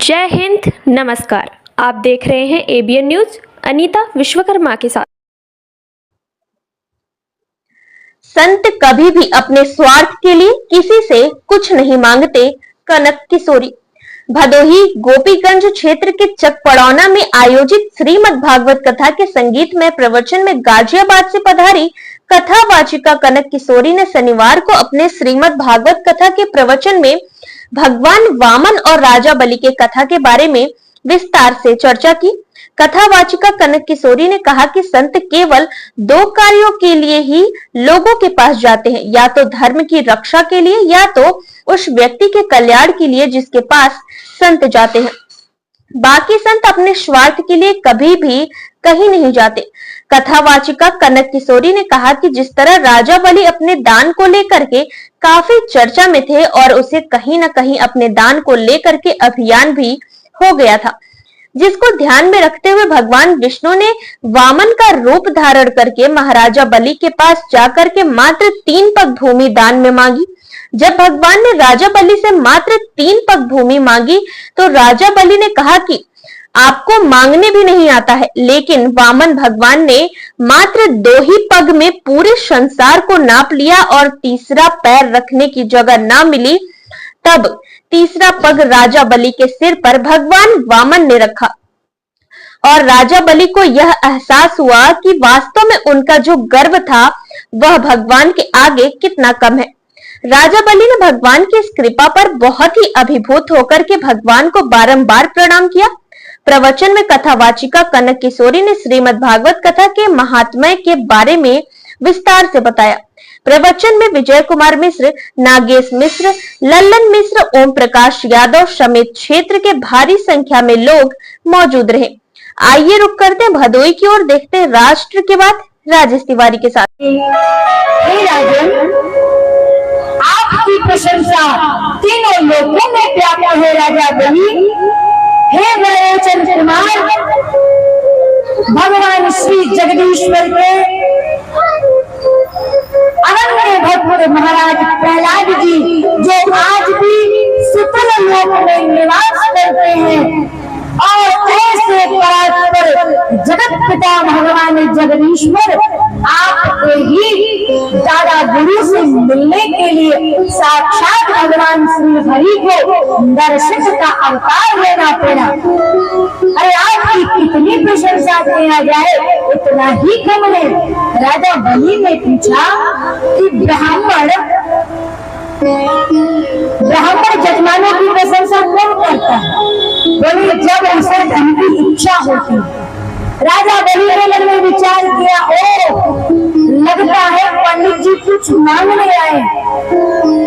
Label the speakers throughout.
Speaker 1: जय हिंद, नमस्कार। आप देख रहे हैं एबीएन न्यूज। अनीता विश्वकर्मा के साथ।
Speaker 2: संत कभी भी अपने स्वार्थ के लिए किसी से कुछ नहीं मांगते। कनक किशोरी। भदोही गोपीगंज क्षेत्र के चकपड़ौना में आयोजित श्रीमद् भागवत कथा के संगीतमय प्रवचन में गाजियाबाद से पधारी कथावाचिका कनक किशोरी ने शनिवार को अपने श्रीमद् भागवत कथा के प्रवचन में भगवान वामन और राजा बलि के कथा के बारे में विस्तार से चर्चा की। कथावाचिका कनक किशोरी ने कहा कि संत केवल दो कार्यों के लिए ही लोगों के पास जाते हैं, या तो धर्म की रक्षा के लिए या तो उस व्यक्ति के कल्याण के लिए जिसके पास संत जाते हैं। बाकी संत अपने स्वार्थ के लिए कभी भी कहीं नहीं जाते। कथावाचिका कनक किशोरी ने कहा कि जिस तरह राजा बलि अपने दान को लेकर के काफी चर्चा में थे और उसे कहीं न कहीं अपने दान को लेकर के अभियान भी हो गया था, जिसको ध्यान में रखते हुए भगवान विष्णु ने वामन का रूप धारण करके महाराजा बलि के पास जाकर के मात्र 3 पग भूमि दान में मांगी। जब भगवान ने राजा बलि से मात्र 3 पग भूमि मांगी तो राजा बलि ने कहा कि आपको मांगने भी नहीं आता है, लेकिन वामन भगवान ने मात्र 2 ही पग में पूरे संसार को नाप लिया और तीसरा पैर रखने की जगह ना मिली। तब तीसरा पग राजा बलि के सिर पर भगवान वामन ने रखा और राजा बलि को यह एहसास हुआ कि वास्तव में उनका जो गर्व था वह भगवान के आगे कितना कम है। राजा बलि ने भगवान की इस कृपा पर बहुत ही अभिभूत होकर के भगवान को बारंबार प्रणाम किया। प्रवचन में कथावाचिका कनक किशोरी ने श्रीमद् भागवत कथा के महात्म्य के बारे में विस्तार से बताया। प्रवचन में विजय कुमार मिश्र, नागेश मिश्र, लल्लन मिश्र, ओम प्रकाश यादव समेत क्षेत्र के भारी संख्या में लोग मौजूद रहे। आइए रुक करते हैं भदोही की ओर, देखते हैं राष्ट्र के बाद राजेश तिवारी के साथ।
Speaker 3: हे राजन, आपकी प्रशंसा तीनों लोकों में व्याप्त है। राजा बलि, हे विलोचन कुमार, भगवान श्री जगदीश्वर के अनन्य भक्त महाराज प्रहलाद जी, जो आज भी सुतल लोक में निवास करते हैं और ऐसे परात्पर जगत पिता भगवान जगदीश्वर आपके ही दादा गुरु से मिलने के लिए साक्षात भगवान श्री हरि को दर्शन का अवतार लेना पड़ा। अरे आपकी कितनी प्रशंसा किया जाए इतना ही कम है। राजा बलि ने पूछा कि ब्राह्मण जजमानों की प्रशंसा कौन करता है? बोले जब उसे धन की इच्छा होती। राजा बलि ने मन में विचार किया, ओ लगता है पंडित जी कुछ मांगने आए,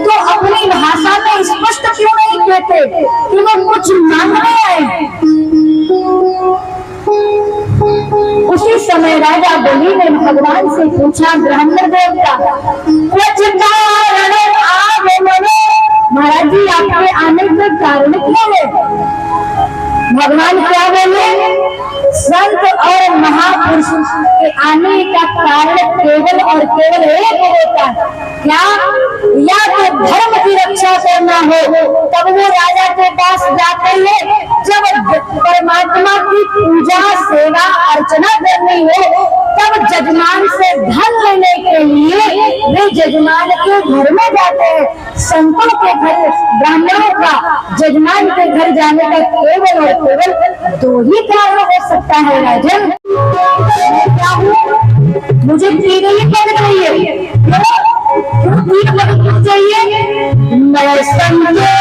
Speaker 3: तो अपनी भाषा में स्पष्ट क्यों नहीं कहते कि वो कुछ मांगने आए। उसी समय राजा बलि ने भगवान से पूछा, ब्राह्मण देवता महाराज जी आपके आने का कारण क्या है? भगवान क्या बोले? संत और महापुरुष के आने का कारण केवल और केवल एक होता है, क्या? या तो धर्म की रक्षा करना हो, तब वो राजा के पास जाते हैं। जब परमात्मा की पूजा सेवा अर्चना करनी हो, तब जजमान से धन लेने के लिए वे जजमान के घर में जाते हैं। संतों के घर, ब्राह्मणों का जजमान के घर जाने का केवल और केवल 2 ही कारण हो सकता है। राजन, क्या हुआ? मुझे पीने ही लग रही है। क्यों पीने लग चाहिए? मैं संजय